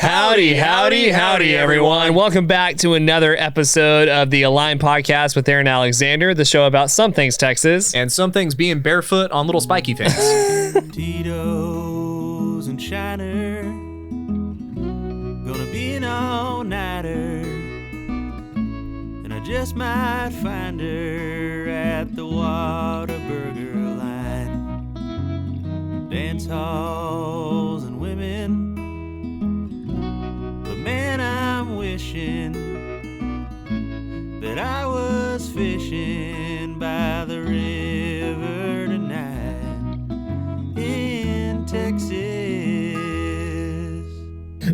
Howdy, howdy, howdy, everyone. Welcome back to another episode of the Align Podcast with Aaron Alexander, the show about some things Texas. And some things being barefoot on little spiky things. Tito's and Shiner, gonna be an all-nighter, and I just might find her at the Whataburger line. Dance halls and women, but man, I'm wishing that I was fishing by the river tonight in Texas.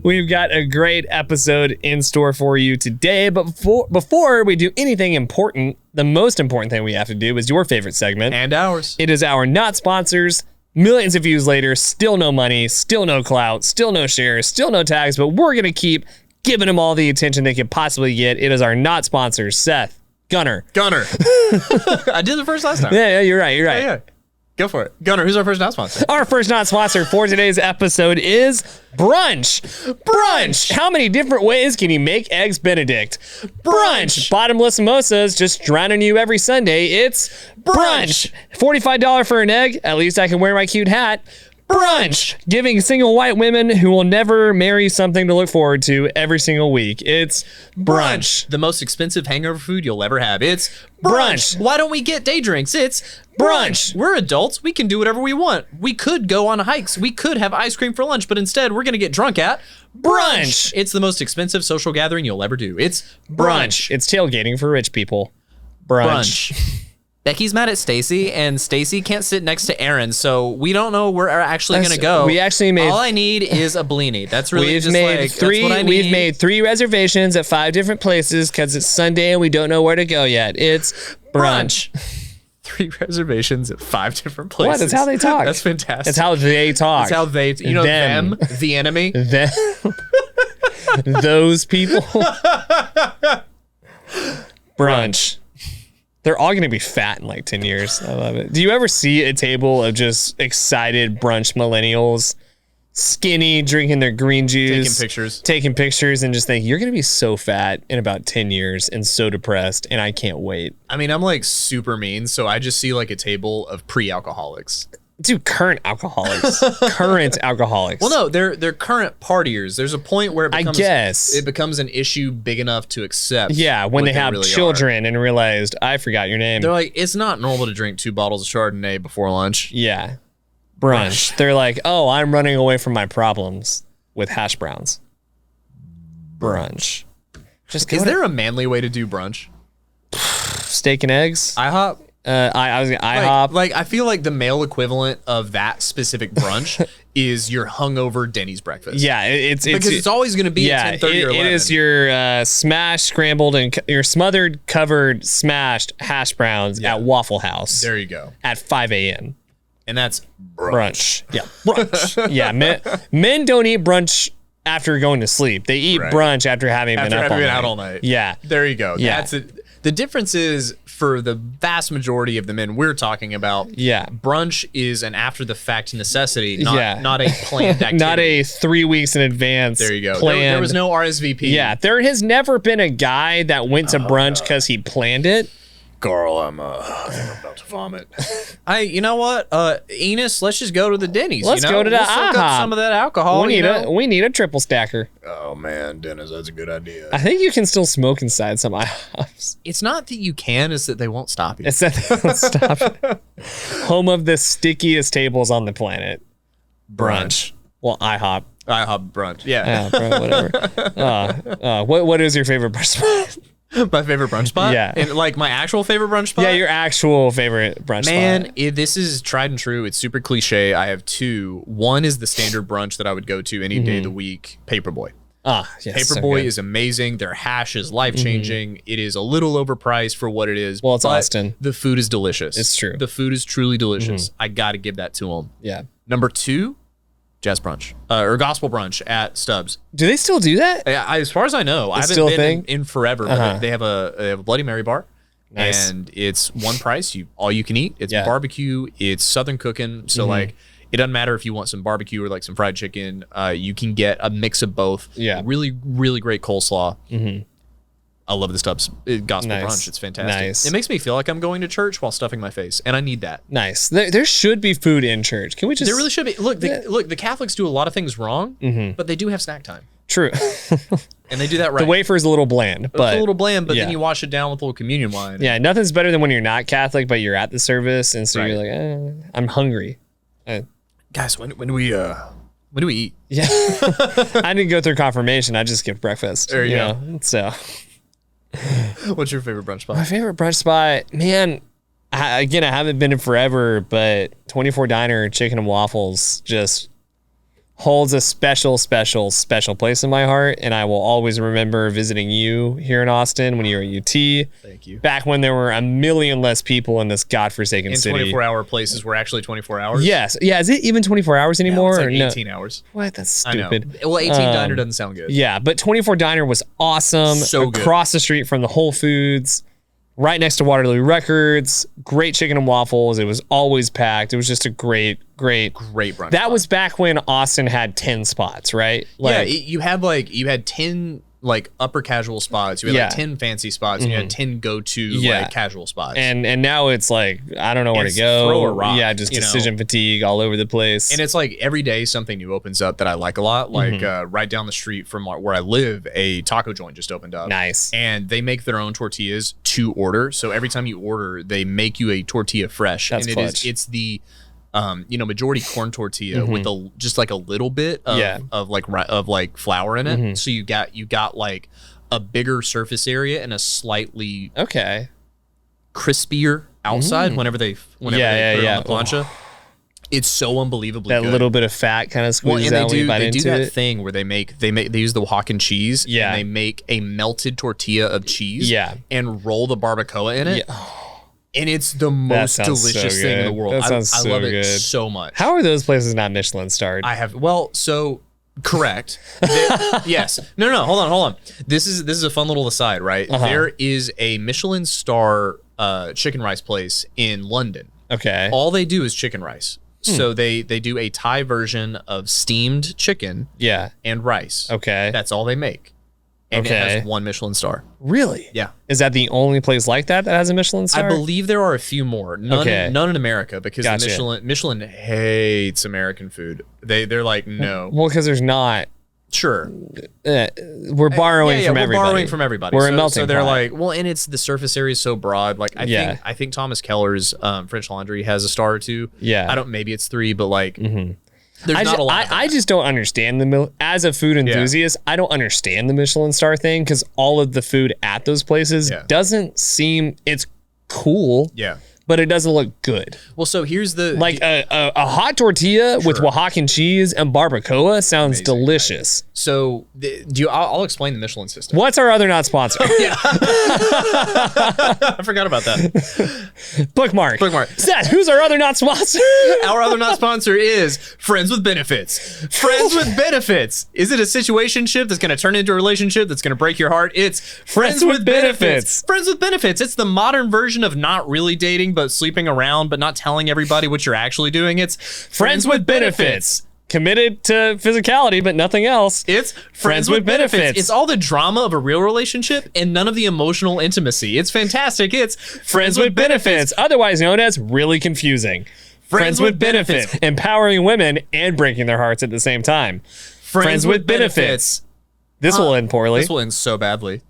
We've got a great episode in store for you today, but before we do anything important, the most important thing we have to do is your favorite segment. And ours. It is our not sponsors. Millions of views later, still no money, still no clout, still no shares, still no tags, but we're going to keep giving them all the attention they could possibly get. It is our not sponsors, Seth, Gunner. I did the first last time. Yeah, you're right. Yeah. Go for it. Gunner, who's our first not sponsor? Our first not sponsor for today's episode is Brunch. Brunch. How many different ways can you make Eggs Benedict? Brunch. Bottomless mimosas just drowning you every Sunday. It's Brunch. $45 for an egg. At least I can wear my cute hat. Brunch. Giving single white women who will never marry something to look forward to every single week. It's Brunch. The most expensive hangover food you'll ever have. It's Brunch. Why don't we get day drinks? It's Brunch. We're adults. We can do whatever we want. We could go on hikes. We could have ice cream for lunch, but instead we're going to get drunk at Brunch. It's the most expensive social gathering you'll ever do. It's Brunch. It's tailgating for rich people. Brunch. Becky's mad at Stacy, and Stacy can't sit next to Aaron, so we don't know where we're actually going to go. We actually made... All I need is a blini. That's really we've just made like, three. That's what I need. We've made 3 reservations at 5 different places because it's Sunday and we don't know where to go yet. It's Brunch. 3 reservations at 5 different places. What? That's how they talk. That's fantastic. That's how they talk. That's how they, you know, them the enemy. Those people. Brunch. They're all going to be fat in like 10 years. I love it. Do you ever see a table of just excited brunch millennials, skinny, drinking their green juice, taking pictures, and just think, you're going to be so fat in about 10 years and so depressed, and I can't wait. I mean, I'm like super mean, so I just see like a table of pre-alcoholics. Dude, current alcoholics. Well, no, they're current partiers. There's a point where it becomes an issue big enough to accept. Yeah, when they have children and realized, I forgot your name. They're like, it's not normal to drink 2 bottles of Chardonnay before lunch. Yeah. Brunch. They're like, oh, I'm running away from my problems with hash browns. Brunch. Is there a manly way to do brunch? Steak and eggs? IHOP? IHOP. Like, I feel like the male equivalent of that specific brunch is your hungover Denny's breakfast. Yeah, it's always going to be at 10:30 or 11. It is your smashed, scrambled, and your smothered, covered, smashed hash browns at Waffle House. There you go. At 5 a.m. And that's brunch. Yeah, brunch. Yeah, men don't eat brunch after going to sleep. They eat brunch after having been out all night. Yeah. There you go. Yeah. That's it. The difference is, for the vast majority of the men we're talking about, brunch is an after-the-fact necessity, not a planned activity. Not a 3 weeks in advance. There you go. Planned. There was no RSVP. Yeah, there has never been a guy that went to brunch because he planned it. Girl, I'm about to vomit. You know what, Enos, let's just go to the Denny's. Let's go to the IHOP. Soak up some of that alcohol. We need a triple stacker. Oh man, Dennis, that's a good idea. I think you can still smoke inside some IHOPs. It's not that you can; it's that they won't stop you. It's that they won't stop it. Home of the stickiest tables on the planet. Brunch. Well, IHOP. IHOP brunch. Yeah. Whatever. What is your favorite brunch spot? My favorite brunch spot? Yeah. And like my actual favorite brunch spot? Yeah, your actual favorite brunch spot. Man, this is tried and true. It's super cliche. I have 2. One is the standard brunch that I would go to any day of the week, Paperboy. Yes. Paperboy is amazing. Their hash is life-changing. It is a little overpriced for what it is. Well, it's Austin. The food is delicious. It's true. The food is truly delicious. I got to give that to them. Yeah. Number 2, jazz brunch or gospel brunch at Stubbs. Do they still do that? As far as I know, I haven't been in forever. But they have a Bloody Mary bar. Nice. And it's one price. All you can eat. It's barbecue. It's Southern cooking. So like, It doesn't matter if you want some barbecue or like some fried chicken. You can get a mix of both. Yeah. Really, really great coleslaw. I love the Stubbs Gospel Nice. Brunch. It's fantastic. Nice. It makes me feel like I'm going to church while stuffing my face, and I need that. Nice. There should be food in church. Can we just? There really should be. Look, the Catholics do a lot of things wrong, but they do have snack time, True. and they do that right. The wafer's a little bland, but it's a little bland, but yeah. then you wash it down with a little communion wine. yeah, nothing's better than when you're not Catholic, but you're at the service, and so Right. you're like, I'm hungry. Guys, when do we eat? Yeah. I didn't go through confirmation. I just skipped breakfast. There you go. know? So What's your favorite brunch spot? my favorite brunch spot, man. I haven't been in forever, but 24 Diner Chicken and Waffles just holds a special place in my heart, and I will always remember visiting you here in Austin when you were at UT. Thank you. Back when there were a million less people in this godforsaken And city. 24-hour places were actually 24 hours. Yes. Yeah. Is it even 24 hours anymore? It's like or no? 18 hours. What? That's I know. stupid. Well, 18 Diner doesn't sound good. Yeah, but 24 Diner was awesome. So good. Across the street from the Whole Foods, right next to Waterloo Records. Great chicken and waffles. It was always packed. It was just a great. Great brunch. That was back when Austin had 10 spots, right? Yeah, you had 10 like upper casual spots. You had like 10 fancy spots, and you had 10 go-to like casual spots. And now it's like I don't know where to go. Throw a rock, yeah, just decision fatigue all over the place. And it's like every day something new opens up that I like a lot. Like right down the street from where I live, a taco joint just opened up. Nice. And they make their own tortillas to order. So every time you order, they make you a tortilla fresh. That's and clutch. it's the majority corn tortilla with just like a little bit of like flour in it. So you got like a bigger surface area and a slightly crispier outside whenever they put it on the plancha. It's so unbelievably that good. little bit of fat kind of squeezes out when you bite into that it. thing where they use the Oaxacan cheese and they make a melted tortilla of cheese and roll the barbacoa in it. And it's the most delicious so thing in the good. world. That sounds I so love good. it so much. How are those places not Michelin starred? Correct. Yes. No. Hold on. This is a fun little aside, right? There is a Michelin star chicken rice place in London. Okay. All they do is chicken rice. So they do a Thai version of steamed chicken and rice. Okay. That's all they make. And it has 1 Michelin star. Really? Yeah. Is that the only place like that has a Michelin star? I believe there are a few more. None in America because Gotcha. Michelin hates American food. They're like, no. Well, because there's not. Sure. We're borrowing from we're everybody. borrowing from everybody. We're a melting So they're pot. like, well, and it's the surface area is so broad. Like I think Thomas Keller's French Laundry has a star or 2. Yeah. Maybe it's 3, but like there's not a lot. I just don't understand as a food enthusiast, I don't understand the Michelin star thing because all of the food at those places doesn't seem, it's cool. Yeah. But it doesn't look good. Well, so here's the a hot tortilla with Oaxacan cheese and barbacoa sounds delicious. Right? So I'll explain the Michelin system. What's our other not sponsor? I forgot about that. Bookmark. Seth, who's our other not sponsor? Our other not sponsor is Friends with Benefits. Friends with Benefits. Is it a situationship that's going to turn into a relationship that's going to break your heart? It's Friends with Benefits. Friends with Benefits. It's the modern version of not really dating, but sleeping around, but not telling everybody what you're actually doing. It's Friends with Benefits. Committed to physicality, but nothing else. It's Friends with Benefits. It's all the drama of a real relationship and none of the emotional intimacy. It's fantastic. It's Friends with Benefits, otherwise known as really confusing. Friends with Benefits, empowering women and breaking their hearts at the same time. Friends with Benefits. This will end poorly. This will end so badly.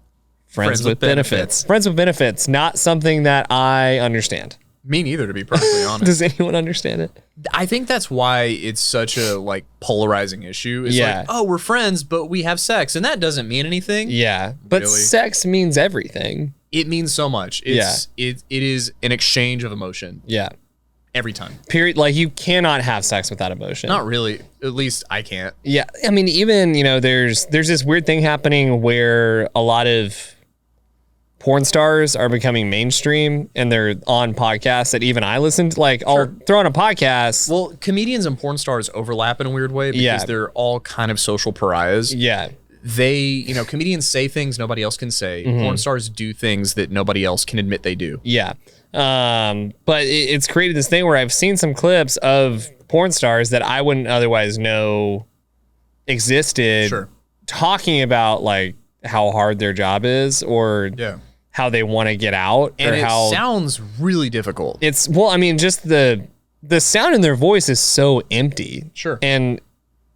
Friends with Benefits. Friends with Benefits, not something that I understand. Me neither, to be perfectly honest. Does anyone understand it? I think that's why it's such a like polarizing issue. It's like, oh, we're friends, but we have sex, and that doesn't mean anything. Yeah, but Really? sex means everything. It means so much. It is an exchange of emotion. Yeah. Every time. Period. Like you cannot have sex without emotion. Not really. At least I can't. Yeah. I mean, even, there's this weird thing happening where a lot of porn stars are becoming mainstream and they're on podcasts that even I listen to. Like I'll throw on a podcast. Well, comedians and porn stars overlap in a weird way because they're all kind of social pariahs. Yeah. They, comedians say things nobody else can say. Porn stars do things that nobody else can admit they do. Yeah. But it's created this thing where I've seen some clips of porn stars that I wouldn't otherwise know existed. Sure. Talking about like how hard their job is or how they want to get out and or it how sounds really difficult. it's, well, I mean, just the sound in their voice is so empty. Sure. And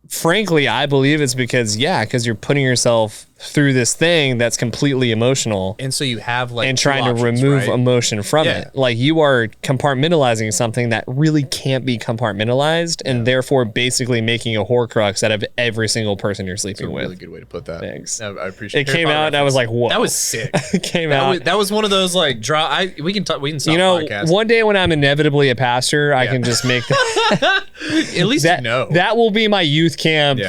frankly, I believe it's because you're putting yourself through this thing that's completely emotional And so you have like and two trying options, to remove right? emotion from Yeah. it. Like you are compartmentalizing something that really can't be compartmentalized and therefore basically making a Horcrux out of every single person you're sleeping That's a with. really good way to put that. Thanks. I appreciate It came out and I was like, whoa. That was sick. It came that out. Was, that was one of those like we can stop You know, podcast. one day when I'm inevitably a pastor, I can just make At least that, you know. that will be my youth camp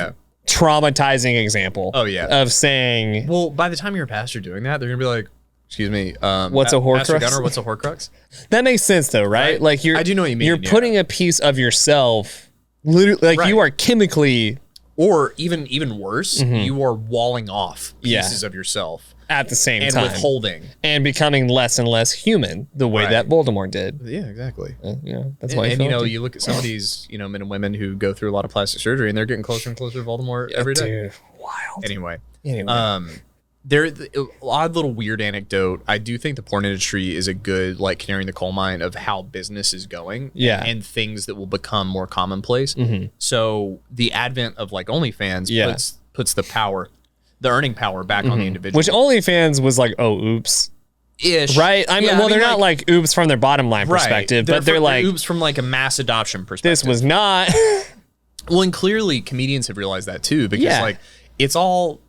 traumatizing example. Oh, yeah. Of saying, Well, by the time you're a pastor doing that, they're gonna be like, "Excuse me, What's a Horcrux?" Pastor Gunner, what's a Horcrux?" that makes sense though, right? Like I do know what you mean, You're yeah. putting a piece of yourself, literally, like Right. you are chemically Or even worse, you are walling off Yeah. pieces of yourself at the same and time withholding. and becoming less and less human, the way Right. that Voldemort did. Yeah, exactly. That's why. And you know, you look at some of these, men and women who go through a lot of plastic surgery, and they're getting closer and closer to Voldemort every day. Dude, wild. Anyway, Anyway. there odd little weird anecdote. I do think the porn industry is a good like canary in the coal mine of how business is going. Yeah. and things that will become more commonplace. So the advent of like OnlyFans puts the earning power back on the individual. Which OnlyFans was like, oh, oops. Ish. Right? I mean, they're not like oops from their bottom line perspective, but they're like, oops from like a mass adoption perspective. this was not. Well, and clearly comedians have realized that too, because like it's all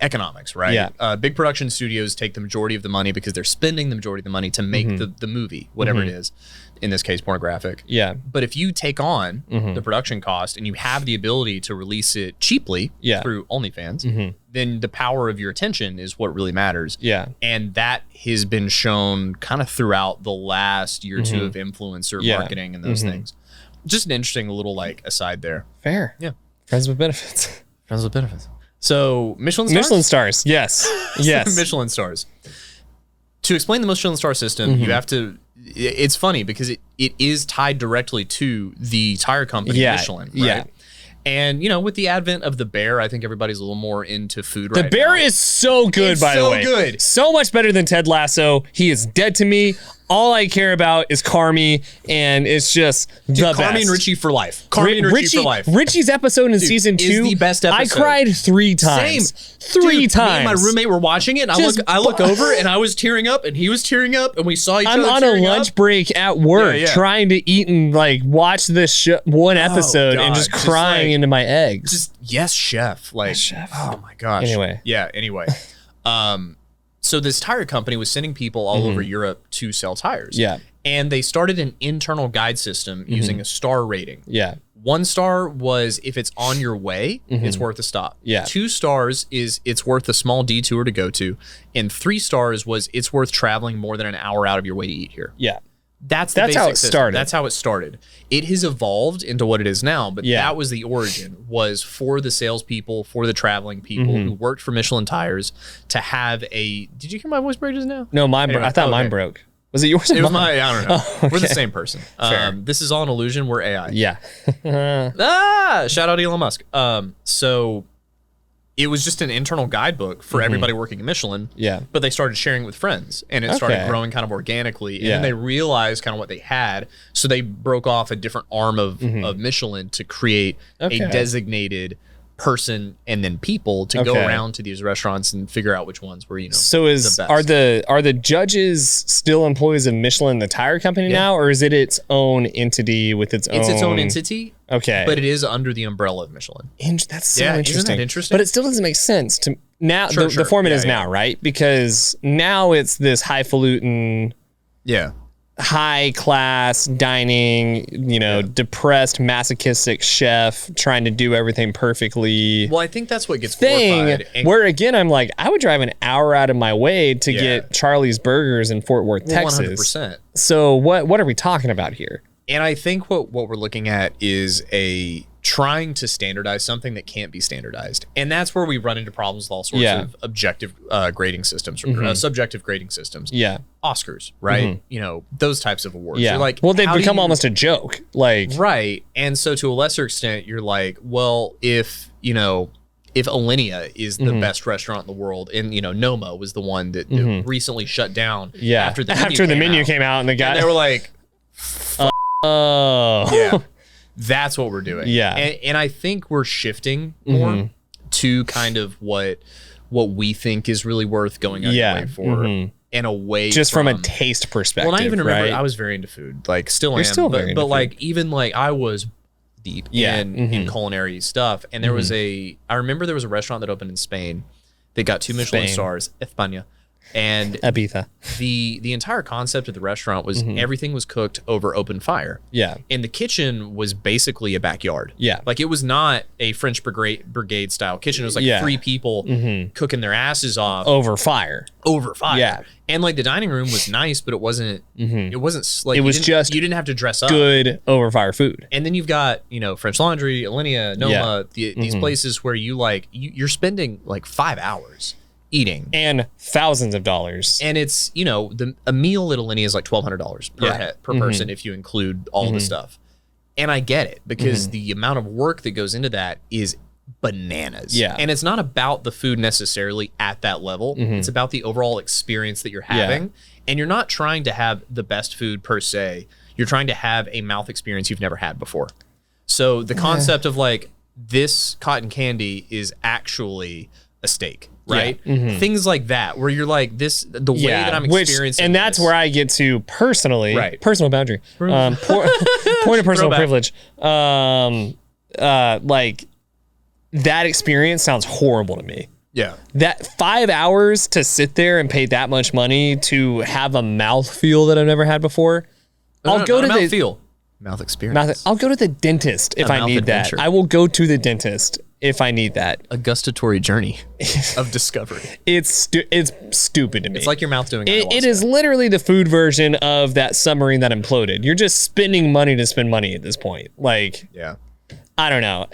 economics, right? Yeah. Big production studios take the majority of the money because they're spending the majority of the money to make the movie, whatever it is, in this case, pornographic. Yeah. But if you take on the production cost and you have the ability to release it cheaply through OnlyFans, then the power of your attention is what really matters. Yeah. And that has been shown kind of throughout the last year or two of influencer marketing and those things. Just an interesting little like aside there. Fair. Yeah. Friends with benefits. Friends with benefits. So Michelin stars? Michelin stars. Yes. Yes. Michelin stars. To explain the Michelin star system, you have to. It's funny because it is tied directly to the tire company Michelin. Right? Yeah. And with the advent of the bear, I think everybody's a little more into food The right bear now. is so good, It's by the so way. good. So much better than Ted Lasso. He is dead to me. All I care about is Carmi, and it's just the best. Carmi and Richie for life. Carmi and Richie for life. Richie's episode in season 2 is the best episode. I cried 3 times. Same. Three Dude, times. Me and my roommate were watching it, and I look over, and I was tearing up, and he was tearing up, and we saw each I'm other on a tearing lunch up. break at work Yeah, yeah. trying to eat and like watch this one episode and God, just just, crying like, into my eggs. Just yes, chef. Like, chef. oh my gosh. Anyway. Yeah. Anyway. So this tire company was sending people all over Europe to sell tires. Yeah. And they started an internal guide system using a star rating. Yeah. 1 star was if it's on your way, it's worth a stop. Yeah. 2 stars is it's worth a small detour to go to. And 3 stars was it's worth traveling more than an hour out of your way to eat here. Yeah. That's how basic it system. started. That's how it started. It has evolved into what it is now, but that was the origin, was for the salespeople, for the traveling people who worked for Michelin tires to have a. Did you hear my voice break just now? No, mine. Anyway, I thought mine okay. broke. Was it yours? Or It was mine? my. I don't know. Oh, We're the okay. same person. Fair. This is all an illusion. We're AI. Yeah. Shout out Elon Musk. So it was just an internal guidebook for everybody working at Michelin. Yeah. But they started sharing it with friends, and it started Okay. growing kind of organically. And Yeah. then they realized kind of what they had, so they broke off a different arm of Michelin to create Okay. a designated person and then people to go Okay. around to these restaurants and figure out which ones were So the best. are the judges still employees of Michelin, the tire company now, or is it its own entity with its own? It's its own entity. Okay. But it is under the umbrella of Michelin. That's so Yeah, isn't interesting. that interesting? But it still doesn't make sense to now. Sure, the sure. format is Yeah, now, right? Because now it's this highfalutin, Yeah. high class dining, depressed masochistic chef trying to do everything perfectly. Well, I think that's what gets Thing glorified. And where again I'm like, I would drive an hour out of my way to get Charlie's Burgers in Fort Worth, Texas. 100%. So what are we talking about here? And I think what we're looking at is a trying to standardize something that can't be standardized. And that's where we run into problems with all sorts of objective grading systems or subjective grading systems. Yeah. Oscars, right? You know, those types of awards. Yeah. You're like, well, they've how do become you- almost a joke. Like, right. And so to a lesser extent, you're like, well, if Alinea is the best restaurant in the world, and Noma was the one that recently shut down after the menu came out and the guy and they were like, oh yeah, that's what we're doing. Yeah. And I think we're shifting more to kind of what we think is really worth going out your way for, and away just from a taste perspective. Well, I even remember right? I was very into food, like still You're am, still very into but like food. even like I was deep in culinary stuff, and there was I remember there was a restaurant that opened in Spain that got 2 Michelin Spain. stars, España, and Ibiza. the entire concept of the restaurant was everything was cooked over open fire. Yeah. And the kitchen was basically a backyard. Yeah. Like it was not a French brigade style kitchen. It was like 3 people cooking their asses off Over fire. over fire. Yeah. And like the dining room was nice, but it wasn't like It was just you didn't have to dress up. Good over fire food. And then you've got, French Laundry, Alinea, Noma, these places where you're spending like 5 hours eating. And thousands of dollars. And it's, a meal at Alinea is like $1,200 per head, per person if you include all the stuff. And I get it because the amount of work that goes into that is bananas. Yeah. And it's not about the food necessarily at that level. It's about the overall experience that you're having. And you're not trying to have the best food per se. You're trying to have a mouth experience you've never had before. So the concept of like this cotton candy is actually a steak. Right? Things like that, where you're like the way that I'm experiencing and that's this- where I get to personally, personal boundary, point of personal Throwback. privilege. Like that experience sounds horrible to me. Yeah. That 5 hours to sit there and pay that much money to have a mouthfeel that I've never had before. I'll go to the mouth experience. I'll go to the dentist if I mouth need adventure. that. I will go to the dentist if I need that. A gustatory journey of discovery. It's stupid to me. It's like your mouth doing it is literally the food version of that submarine that imploded. You're just spending money to spend money at this point. Like, Yeah. I don't know.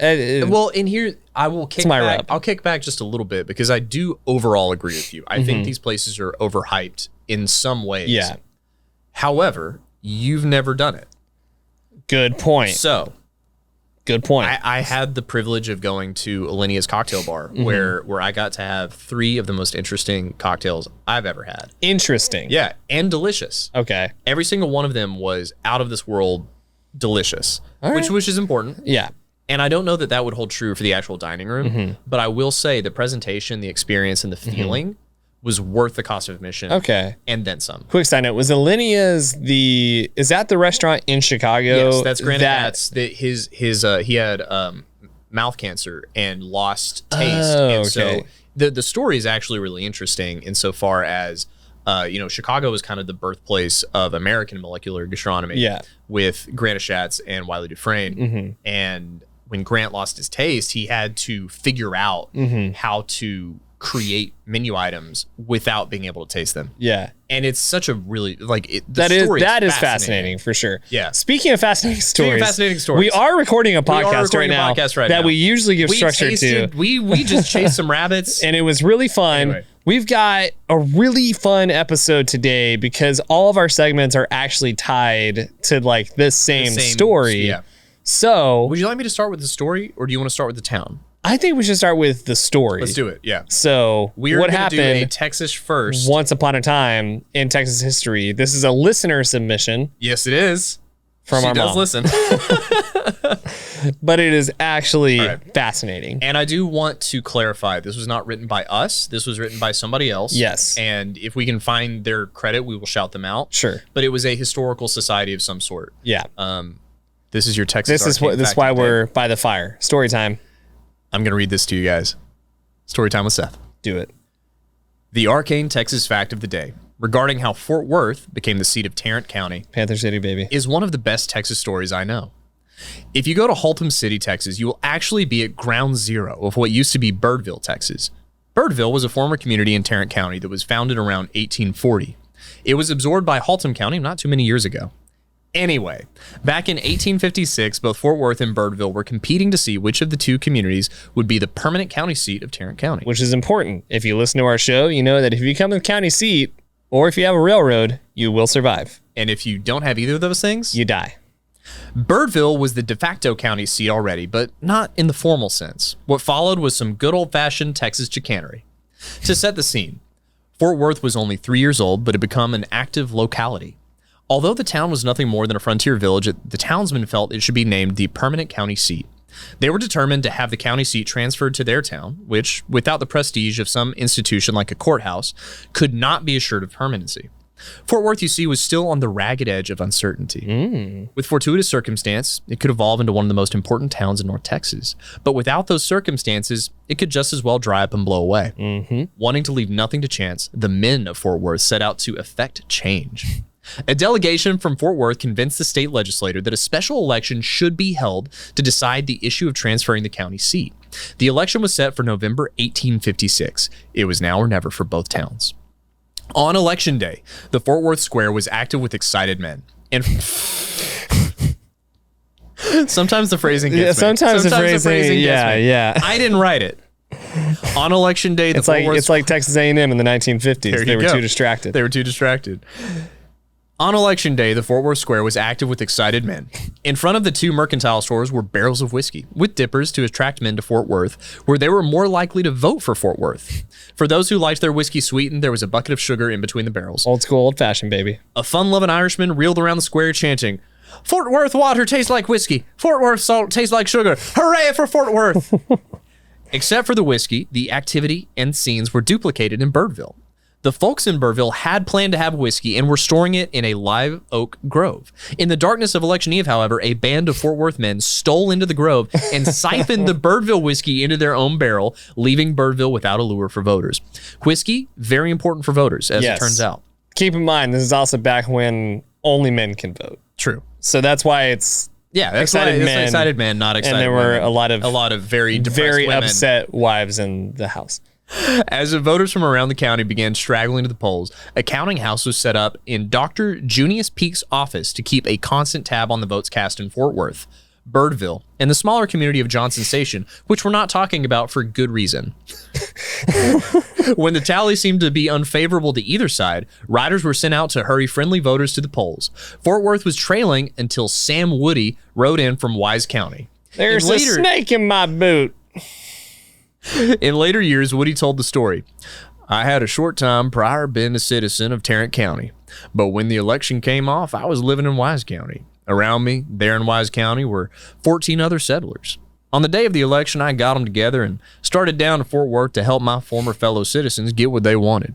Well, in here, I will kick my back. rep. I'll kick back just a little bit because I do overall agree with you. I think these places are overhyped in some ways. Yeah. However, you've never done it. Good point. So Good point. I had the privilege of going to Alinea's cocktail bar where I got to have 3 of the most interesting cocktails I've ever had. Interesting. Yeah, and delicious. Okay. Every single one of them was out of this world delicious, which is important. Yeah. And I don't know that would hold true for the actual dining room, but I will say the presentation, the experience, and the feeling was worth the cost of admission. Okay. And then some. Quick side note: was Alinea's is that the restaurant in Chicago? Yes, that's Granite Hats. He had mouth cancer and lost taste. Oh, and okay. so the story is actually really interesting insofar as Chicago was kind of the birthplace of American molecular gastronomy. Yeah. With Grant Schatz and Wiley Dufresne. And when Grant lost his taste, he had to figure out how to create menu items without being able to taste them. Yeah. And it's such a really that is fascinating for sure. Yeah. Speaking of fascinating stories, we are recording a podcast right now that we usually give structure to. We just chased some rabbits, and it was really fun. Anyway. We've got a really fun episode today because all of our segments are actually tied to like this same story. Yeah. So, would you like me to start with the story, or do you want to start with the town? I think we should start with the story. Let's do it. Yeah. So, what happened? Do a Texish first. Once upon a time in Texas history. This is a listener submission. Yes, it is. From our mom. She does listen. But it is actually fascinating. And I do want to clarify, this was not written by us. This was written by somebody else. Yes. And if we can find their credit, we will shout them out. Sure. But it was a historical society of some sort. Yeah. This is your Texas. This is why we're by the fire. Story time. I'm going to read this to you guys. Story time with Seth. Do it. The arcane Texas fact of the day regarding how Fort Worth became the seat of Tarrant County, Panther City, baby, is one of the best Texas stories I know. If you go to Haltom City, Texas, you will actually be at ground zero of what used to be Birdville, Texas. Birdville was a former community in Tarrant County that was founded around 1840. It was absorbed by Haltom County not too many years ago. Anyway, back in 1856, both Fort Worth and Birdville were competing to see which of the two communities would be the permanent county seat of Tarrant County. Which is important. If you listen to our show, you know that if you become the county seat, or if you have a railroad, you will survive. And if you don't have either of those things, you die. Birdville was the de facto county seat already, but not in the formal sense. What followed was some good old-fashioned Texas chicanery. To set the scene, Fort Worth was only 3 years old, but had become an active locality. Although the town was nothing more than a frontier village, the townsmen felt it should be named the permanent county seat. They were determined to have the county seat transferred to their town, which, without the prestige of some institution like a courthouse, could not be assured of permanency. Fort Worth, you see, was still on the ragged edge of uncertainty. With fortuitous circumstance, it could evolve into one of the most important towns in North Texas. But without those circumstances, it could just as well dry up and blow away. Wanting to leave nothing to chance, the men of Fort Worth set out to effect change. A delegation from Fort Worth convinced the state legislature that a special election should be held to decide the issue of transferring the county seat. The election was set for November 1856. It was now or never for both towns. On election day, the Fort Worth Square was active with excited men. And sometimes the phrasing gets me. Sometimes the phrasing gets me. Yeah. I didn't write it. On election day, it's like Texas A&M in the 1950s. They were too distracted. On election day, the Fort Worth Square was active with excited men. In front of the two mercantile stores were barrels of whiskey, with dippers to attract men to Fort Worth, where they were more likely to vote for Fort Worth. For those who liked their whiskey sweetened, there was a bucket of sugar in between the barrels. Old school, old fashioned, baby. A fun-loving Irishman reeled around the square chanting, "Fort Worth water tastes like whiskey. Fort Worth salt tastes like sugar. Hooray for Fort Worth!" Except for the whiskey, the activity and scenes were duplicated in Birdville. The folks in Birdville had planned to have whiskey and were storing it in a live oak grove. In the darkness of election eve, however, a band of Fort Worth men stole into the grove and siphoned the Birdville whiskey into their own barrel, leaving Birdville without a lure for voters. Whiskey, very important for voters, as it turns out. Keep in mind, this is also back when only men can vote. True. So that's why it's excited men, not excited. And there were a lot of very women. Upset wives in the house. As the voters from around the county began straggling to the polls, a counting house was set up in Dr. Junius Peake's office to keep a constant tab on the votes cast in Fort Worth, Birdville, and the smaller community of Johnson Station, which we're not talking about for good reason. When the tally seemed to be unfavorable to either side, riders were sent out to hurry friendly voters to the polls. Fort Worth was trailing until Sam Woody rode in from Wise County. There's a snake in my boot. In later years, Woody told the story. "I had a short time prior been a citizen of Tarrant County, but when the election came off, I was living in Wise County. Around me, there in Wise County, were 14 other settlers. On the day of the election, I got them together and started down to Fort Worth to help my former fellow citizens get what they wanted.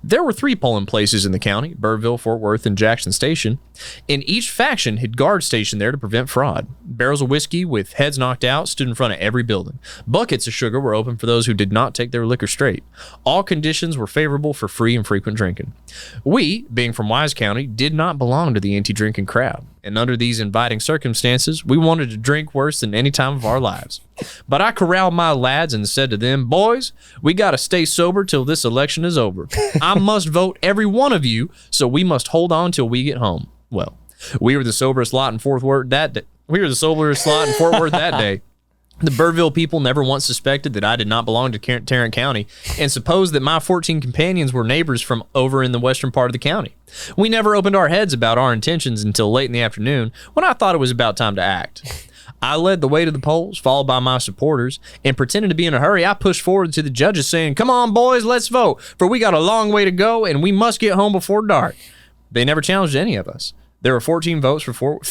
There were 3 polling places in the county, Birdville, Fort Worth, and Jackson Station, and each faction had guards stationed there to prevent fraud. Barrels of whiskey with heads knocked out stood in front of every building. Buckets of sugar were open for those who did not take their liquor straight. All conditions were favorable for free and frequent drinking. We, being from Wise County, did not belong to the anti-drinking crowd, and under these inviting circumstances, we wanted to drink worse than any time of our lives. But I corralled my lads and said to them, 'Boys, we got to stay sober till this election is over. I must vote every one of you, so we must hold on till we get home.' Well, we were the soberest lot in Fort Worth that day. The Birdville people never once suspected that I did not belong to Tarrant County and supposed that my 14 companions were neighbors from over in the western part of the county. We never opened our heads about our intentions until late in the afternoon when I thought it was about time to act. I led the way to the polls, followed by my supporters, and pretending to be in a hurry, I pushed forward to the judges saying, 'Come on, boys, let's vote, for we got a long way to go and we must get home before dark.' They never challenged any of us. There were 15 votes for Fort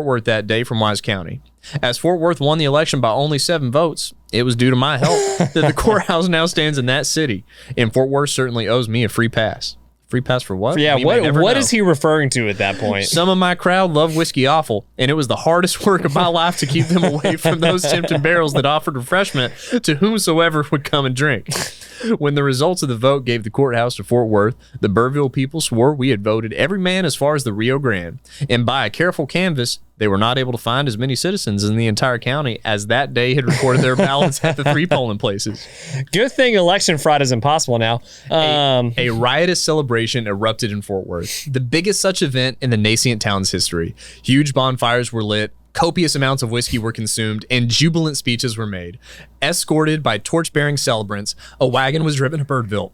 Worth that day from Wise County. As Fort Worth won the election by only 7 votes, it was due to my help that the courthouse now stands in that city, and Fort Worth certainly owes me a free pass. Free pass for what? Yeah, what is he referring to at that point? Some of my crowd love whiskey awful, and it was the hardest work of my life to keep them away from those tempting barrels that offered refreshment to whomsoever would come and drink. When the results of the vote gave the courthouse to Fort Worth, the Birdville people swore we had voted every man as far as the Rio Grande. And by a careful canvass, they were not able to find as many citizens in the entire county as that day had recorded their ballots at the 3 polling places. Good thing election fraud is impossible now. A riotous celebration erupted in Fort Worth, the biggest such event in the nascent town's history. Huge bonfires were lit, copious amounts of whiskey were consumed, and jubilant speeches were made. Escorted by torch-bearing celebrants, a wagon was driven to Birdville.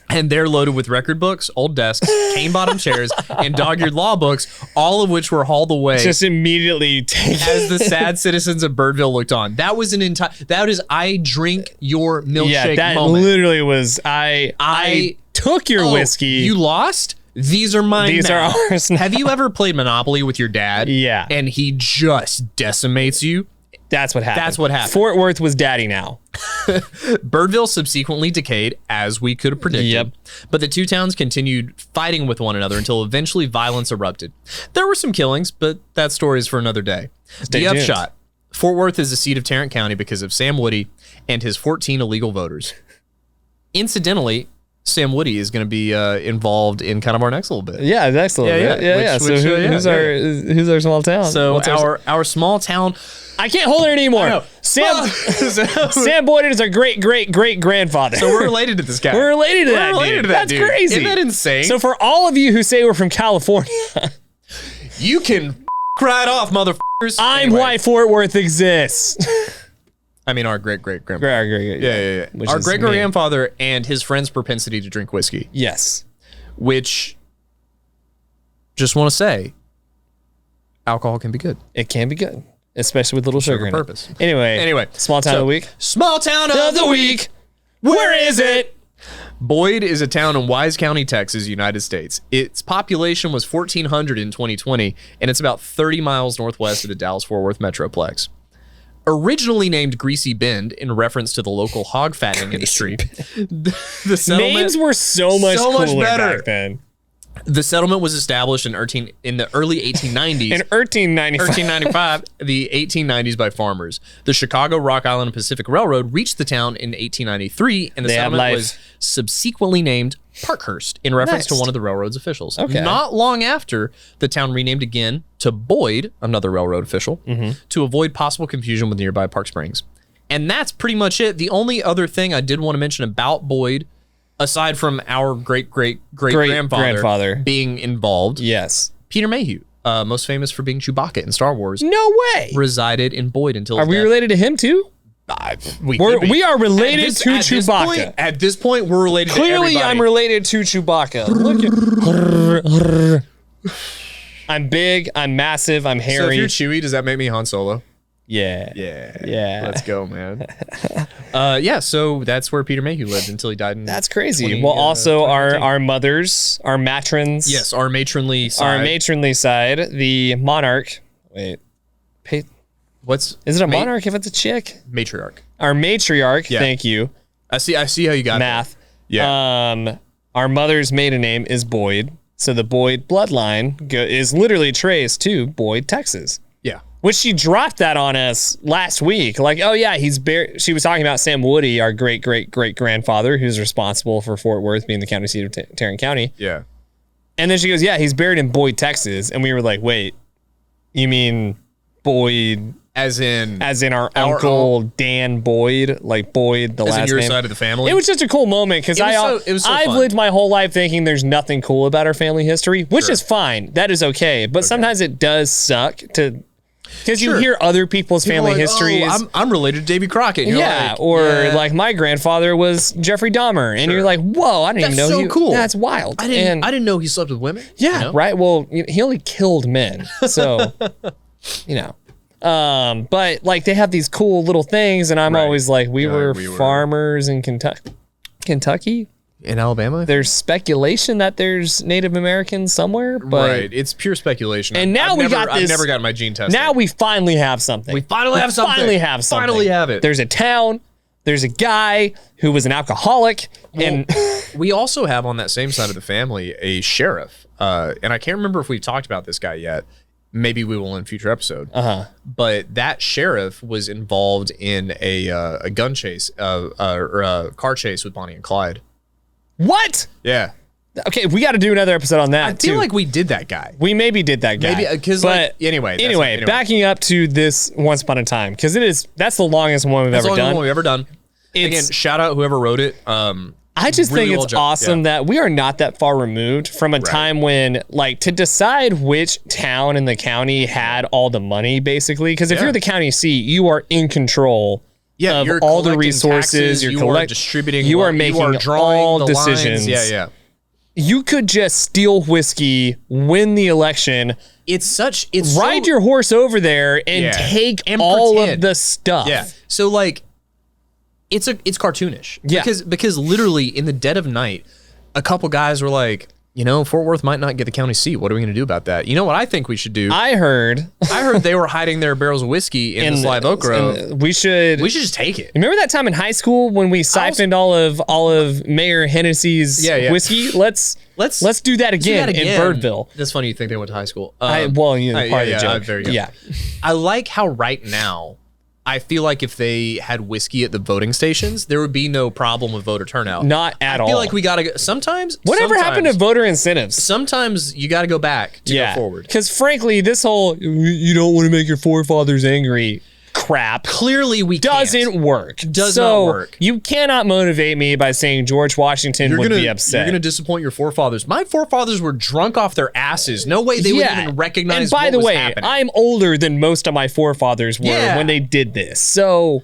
And they're loaded with record books, old desks, cane-bottom chairs, and dog-eared law books, all of which were hauled away. Just immediately taken. As the sad citizens of Birdville looked on. That was an entire. That is I drink your milkshake that moment. literally was I took your whiskey. You lost? These are mine. These now. are ours now. Have you ever played Monopoly with your dad? Yeah. And he just decimates you? That's what happened. That's what happened. Fort Worth was daddy now. Birdville subsequently decayed, as we could have predicted. Yep. But the two towns continued fighting with one another until eventually violence erupted. There were some killings, but that story is for another day. Stay The tuned. upshot. Fort Worth is the seat of Tarrant County because of Sam Woody and his 14 illegal voters. Incidentally, Sam Woody is going to be involved in kind of our next little bit. Yeah, next little bit. Yeah. So who's our small town? So What's our small town. I can't hold it anymore. know. Sam Boyd is our great grandfather. So we're related to this guy. We're related to We're that related dude. to that That's dude. crazy. Isn't that insane? So for all of you who say we're from California, You can right off, motherfuckers. I'm Anyway. why Fort Worth exists. I mean, our great-great-grandfather. Yeah. Which Our is great-great-grandfather and his friend's propensity to drink whiskey, Yes. which, just want to say, alcohol can be good. It can be good, especially with little sugar in purpose. it. Anyway, small town of the week. Small town of the week. Where is it? Boyd is a town in Wise County, Texas, United States. Its population was 1,400 in 2020, and it's about 30 miles northwest of the Dallas-Fort Worth Metroplex. Originally named Greasy Bend in reference to the local hog fattening industry, the settlement, Names were so much cooler better back then. The settlement was established in the early 1890s. In 1395. The 1890s by farmers. The Chicago, Rock Island, and Pacific Railroad reached the town in 1893, and the settlement was subsequently named Parkhurst in reference to one of the railroad's officials. Okay. Not long after, the town renamed again to Boyd, another railroad official, to avoid possible confusion with nearby Park Springs. And that's pretty much it. The only other thing I did want to mention about Boyd, aside from our great-great-great-grandfather being involved, Yes. Peter Mayhew, most famous for being Chewbacca in Star Wars, No way. resided in Boyd until his Are we death. related to him too? We could be. We are related to At this Chewbacca. point- At this point, we're related to Clearly, everybody. I'm related to Chewbacca. Look at. I'm big. I'm massive. I'm So if hairy. you're Chewie, does that make me Han Solo? Yeah. Yeah. Let's go, man. So that's where Peter Mayhew lived until he died in That's crazy. 20, Well, also 2019. our mothers, our matrons. Yes, our matronly side. Our matronly side, the monarch. Wait. What's Is it a monarch if it's a chick? matriarch? Our matriarch. Yeah. Thank you. I see how you got Math. That. Yeah. Our mother's maiden name is Boyd. So the Boyd bloodline is literally traced to Boyd, Texas. Yeah. Which she dropped that on us last week. Like, oh yeah, she was talking about Sam Woody, our great-great-great-grandfather, who's responsible for Fort Worth being the county seat of Tarrant County. Yeah. And then she goes, yeah, he's buried in Boyd, Texas. And we were like, wait, you mean Boyd As in our uncle Dan Boyd, like Boyd, the as last in your name? side of the family? It was just a cool moment because It was so I've fun. lived my whole life thinking there's nothing cool about our family history, which is fine. That is okay. But sometimes it does suck to because you hear other people's family histories. Oh, I'm related to Davy Crockett. You're like, like my grandfather was Jeffrey Dahmer, and you're like, whoa, I didn't That's even know so cool. That's wild. I didn't know he slept with women. Yeah, you know? right. Well, he only killed men, so you know. But like they have these cool little things, and I'm always like, we were farmers in Kentucky. In Alabama? There's speculation that there's Native Americans somewhere, but Right. It's pure speculation. And now I've got this. I've never gotten my gene tested. Now we finally have something. We finally have something. Finally have something. Finally have it. There's a town. There's a guy who was an alcoholic, and we also have on that same side of the family a sheriff. And I can't remember if we've talked about this guy yet. maybe we will in a future episode. But that sheriff was involved in a gun chase, or a car chase with Bonnie and Clyde. What? Yeah. Okay, we got to do another episode on that. I feel like we did that guy. We maybe did that guy. Maybe because anyway, backing up to this Once Upon a Time, because that's the longest one we've ever done. Again, shout out whoever wrote it. I just think it's awesome that we are not that far removed from a time when, like, to decide which town in the county had all the money, basically. Because if you're the county seat, you are in control of all the resources. You are distributing. You are making all decisions. Yeah. You could just steal whiskey, win the election. Ride your horse over there and take all of the stuff. Yeah. So like, it's cartoonish. Yeah. Because literally in the dead of night, a couple guys were like, Fort Worth might not get the county seat. What are we going to do about that? You know what I think we should do? I heard they were hiding their barrels of whiskey in this live oak grove. We should just take it. Remember that time in high school when we siphoned all of Mayor Hennessy's whiskey? Let's do that again in Birdville. That's funny you think they went to high school. Part of the joke. Very good. Yeah. I like how right now, I feel like if they had whiskey at the voting stations, there would be no problem with voter turnout. Not at all. I feel like we got to go. Sometimes. Whatever happened to voter incentives? Sometimes you got to go back to go forward. Because frankly, this whole you don't want to make your forefathers angry crap clearly doesn't work. Does not work. You cannot motivate me by saying George Washington would be upset. You're going to disappoint your forefathers. My forefathers were drunk off their asses. No way they would even recognize what was happening. And by the way, I'm older than most of my forefathers were when they did this. So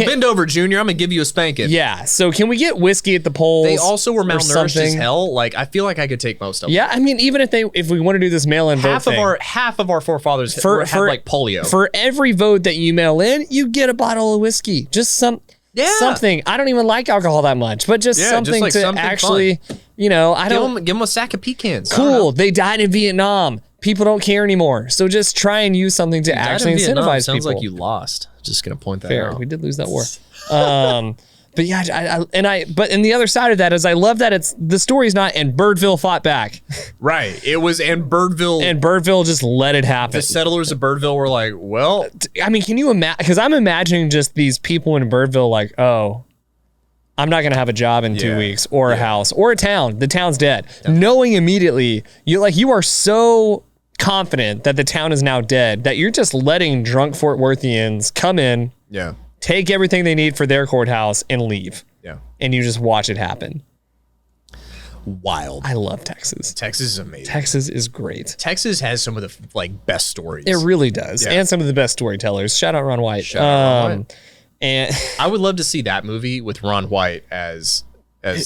bend over, Junior. I'm going to give you a spanking. Yeah. So can we get whiskey at the polls? They also were malnourished as hell. Like, I feel like I could take most of them. Yeah. I mean, even if we want to do this mail-in vote thing. Half of our forefathers had like polio. For every vote that you mail in, you get a bottle of whiskey. Just something. I don't even like alcohol that much, but just something to something actually, fun. I don't. Give them a sack of pecans. Cool. They died in Vietnam. People don't care anymore. So just try and use something to actually incentivize people. Sounds like you lost. Just gonna point that out. We did lose that war. But yeah, but in the other side of that is I love that the story's not and Birdville fought back. Right. It was and Birdville just let it happen. The settlers of Birdville were like, well, I mean, can you imagine? Because I'm imagining just these people in Birdville like, oh, I'm not going to have a job in 2 weeks or a house or a town. The town's dead. Yeah. Knowing immediately, you are so confident that the town is now dead that you're just letting drunk Fort Worthians come in, take everything they need for their courthouse and leave. Yeah. And you just watch it happen. Wild. I love Texas. Texas is amazing. Texas is great. Texas has some of the best stories. It really does. Yeah. And some of the best storytellers. Shout out Ron White. And I would love to see that movie with Ron White as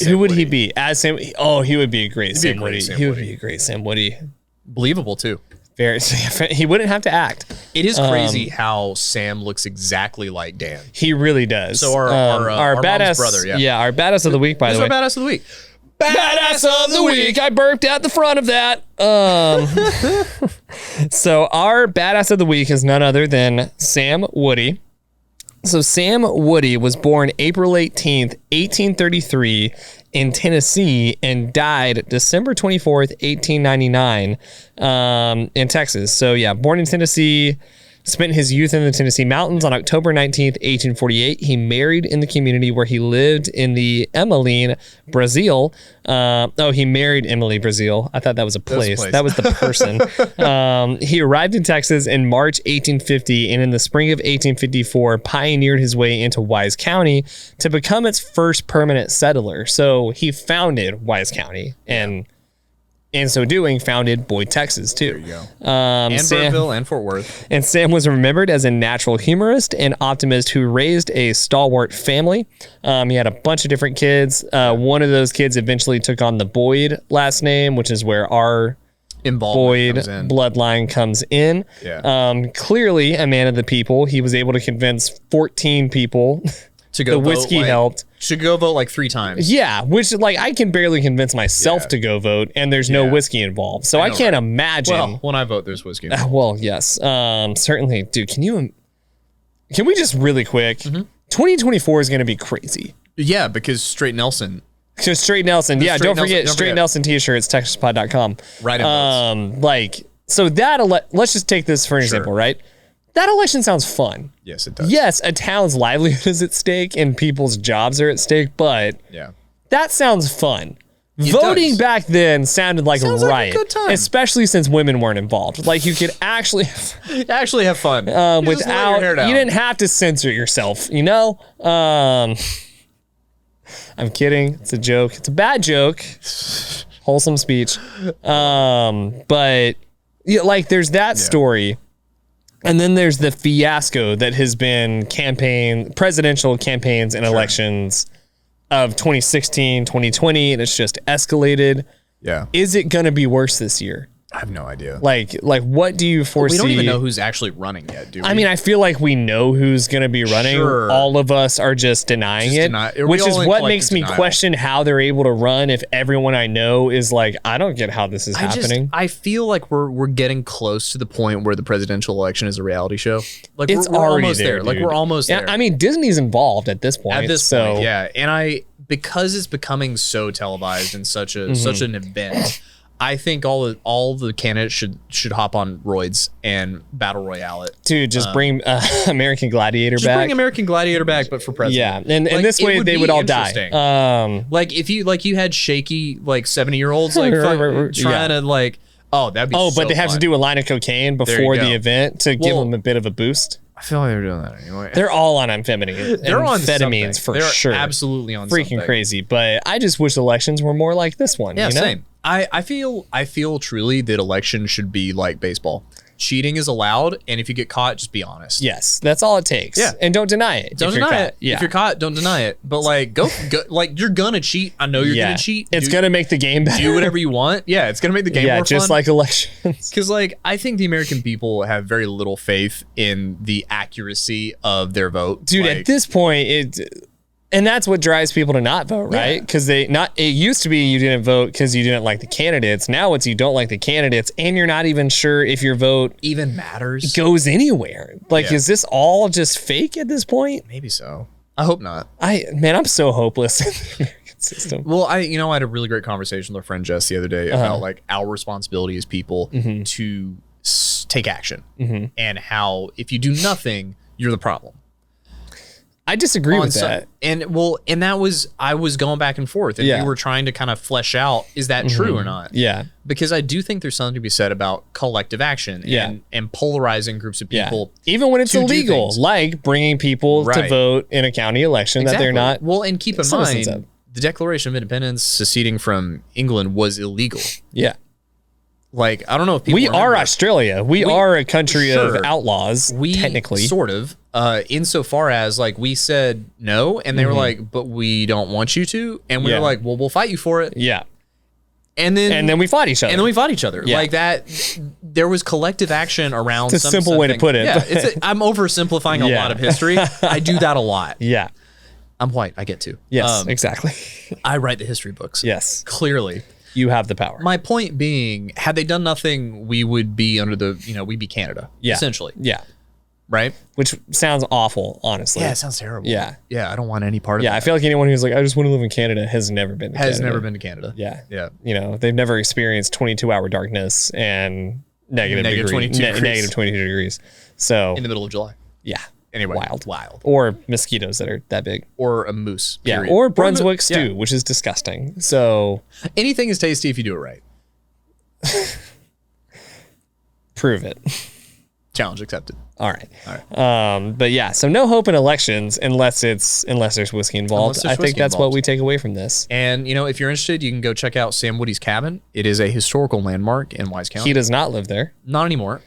who would he be? As Sam? Oh, he would be a great Sam Woody. He would be a great Sam Woody. Believable too. He wouldn't have to act. It is crazy how Sam looks exactly like Dan. He really does. So our badass brother, our badass of the week, by the way. Our badass of the week. Badass of the week. I burped at the front of that. So our badass of the week is none other than Sam Woody. So Sam Woody was born April 18th, 1833 in Tennessee and died December 24th, 1899 in Texas. So yeah, born in Tennessee, spent his youth in the Tennessee mountains. On October 19th, 1848, he married in the community where he lived in the Michelin, Brazil. He married Emily Brazil. I thought that was a place. That was the person. He arrived in Texas in March 1850, and in the spring of 1854, pioneered his way into Wise County to become its first permanent settler. So he founded Wise County, and in so doing, founded Boyd, Texas, too. There you go. And Birdville and Fort Worth. And Sam was remembered as a natural humorist and optimist who raised a stalwart family. He had a bunch of different kids. One of those kids eventually took on the Boyd last name, which is where our Boyd bloodline comes in. Yeah. Clearly a man of the people. He was able to convince 14 people to go the vote, whiskey helped. Should go vote like 3 times. Yeah, which I can barely convince myself to go vote, and there's no whiskey involved. So I can't imagine. Well, when I vote, there's whiskey involved. Well, yes. Certainly. Dude, can we just really quick, 2024 is going to be crazy. Yeah, because Straight Nelson. Don't forget, Straight Nelson t-shirts, texaspod.com. Right in So let's just take this for an example, right? That election sounds fun. Yes, it does. Yes, a town's livelihood is at stake and people's jobs are at stake, but that sounds fun. Voting back then sounded like a riot, good time. especially since women weren't involved. Like you could actually have fun without you didn't have to censor yourself, you know? I'm kidding. It's a joke. It's a bad joke. Wholesome speech. But like there's that story. And then there's the fiasco that has been presidential campaigns and elections of 2016, 2020, and it's just escalated. Yeah. Is it going to be worse this year? I have no idea. Like what do you foresee? We don't even know who's actually running yet, do we? I mean, I feel like we know who's going to be running. Sure. All of us are just denying it, which is what makes me question how they're able to run if everyone I know is like, I don't get how this is happening. I feel like we're getting close to the point where the presidential election is a reality show. Like it's we're already almost there. Like we're almost there. I mean, Disney's involved at this point. Yeah. And because it's becoming so televised and such an event, I think all the candidates should hop on roids and battle royale it. Dude, just bring American Gladiator back. Bring American Gladiator back, but for president. Yeah, and this way they would all die. Like if you had shaky 70-year-olds trying to like, that'd be. But they have to do a line of cocaine before the event to give them a bit of a boost. I feel like they're doing that anyway. They're all on amphetamines. They're on amphetamines for sure. Absolutely on freaking something. Crazy. But I just wish elections were more like this one. Yeah, you know? Same. I feel truly that elections should be like baseball. Cheating is allowed, and if you get caught, just be honest. Yes, that's all it takes. Yeah, and don't deny it. Don't deny it. Yeah. If you're caught, don't deny it. But like, go like you're gonna cheat. I know you're gonna cheat. It's gonna make the game better. Do whatever you want. Yeah, it's gonna make the game more fun. Yeah, just like elections. Because like I think the American people have very little faith in the accuracy of their vote. Dude, at this point, and that's what drives people to not vote, right? Because it used to be you didn't vote because you didn't like the candidates. Now it's you don't like the candidates and you're not even sure if your vote even matters, goes anywhere. Like, is this all just fake at this point? Maybe so. I hope not. I'm so hopeless in the American system. Well, I had a really great conversation with our friend Jess the other day about like our responsibility as people to take action and how if you do nothing, you're the problem. I disagree with that. And that was, I was going back and forth and we were trying to kind of flesh out, is that true or not? Yeah. Because I do think there's something to be said about collective action and polarizing groups of people. Even when it's illegal, like bringing people to vote in a county election that they're not. Well, and keep in mind, the Declaration of Independence seceding from England was illegal. Yeah. Like, I don't know if people We are Australia. We are a country of outlaws, technically. Sort of. Insofar as, like, we said no, and they were like, but we don't want you to. And we were like, well, we'll fight you for it. Yeah. And then we fought each other. Yeah. Like that, there was collective action around it's a simple way to put it. Yeah, I'm oversimplifying a lot of history. I do that a lot. Yeah. I'm white. I get to. Yes, exactly. I write the history books. Yes. Clearly. You have the power. My point being, had they done nothing, we would be under we'd be Canada. Yeah. Essentially. Yeah. Right? Which sounds awful, honestly. Yeah, it sounds terrible. Yeah. Yeah, I don't want any part of that. Yeah, I feel like anyone who's like, I just want to live in Canada has never been to Canada. Never been to Canada. Yeah. Yeah. You know, they've never experienced 22-hour darkness and negative 22 degrees. So in the middle of July. Yeah. Anyway. Wild. Or mosquitoes that are that big. Or a moose. Period. Yeah. Or Brunswick stew, which is disgusting. So anything is tasty if you do it right. Prove it. Challenge accepted. All right. But yeah, so no hope in elections unless there's whiskey involved. I think that's what we take away from this. And if you're interested, you can go check out Sam Woody's cabin. It is a historical landmark in Wise County. He does not live there. Not anymore.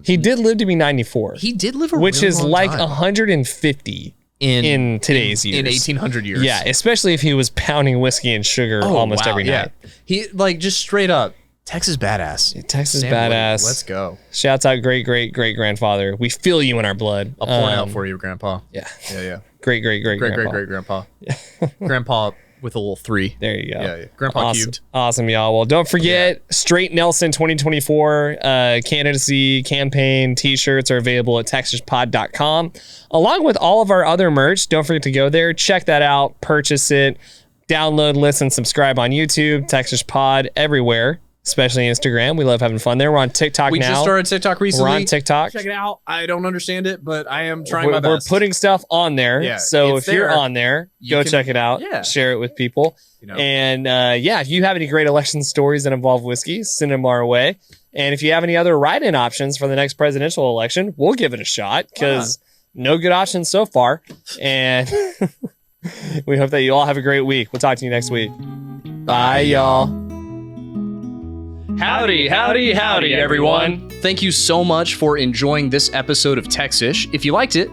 He did live to be 94. He did live which really is long like time. 150 in today's years. In 1800 years. Yeah, especially if he was pounding whiskey and sugar almost every night. He just straight up Texas badass. Texas Sam badass. Woody, let's go. Shouts out great grandfather. We feel you in our blood. I'll pour it out for you, Grandpa. Yeah. Great Great grandpa. Grandpa with a little 3. There you go. Yeah. Grandpa awesome. cubed. Awesome, y'all. Well, don't forget, Straight Nelson 2024 candidacy campaign t-shirts are available at texashpod.com. Along with all of our other merch, don't forget to go there, check that out, purchase it, download, listen, subscribe on YouTube, Texish Pod, everywhere. especially Instagram. We love having fun there. We're on TikTok We now. just started TikTok recently. We're on TikTok. Check it out. I don't understand it, but I am trying my We're best. putting stuff on there. Yeah, So it's if you're there. on there, You go can- check it out. yeah. Share it with people. You know. And if you have any great election stories that involve whiskey, send them our way. And if you have any other write-in options for the next presidential election, we'll give it a shot because no good options so far. And we hope that you all have a great week. We'll talk to you next week. Bye, y'all. Howdy, howdy, howdy, everyone. Thank you so much for enjoying this episode of Texish. If you liked it,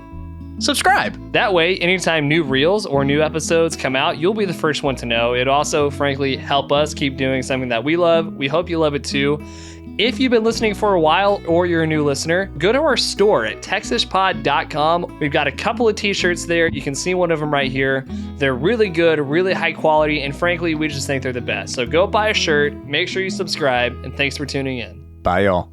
subscribe. That way, anytime new reels or new episodes come out, you'll be the first one to know. It also, frankly, help us keep doing something that we love. We hope you love it too. If you've been listening for a while or you're a new listener, go to our store at texishpod.com. We've got a couple of t-shirts there. You can see one of them right here. They're really good, really high quality, and frankly, we just think they're the best. So go buy a shirt, make sure you subscribe, and thanks for tuning in. Bye, y'all.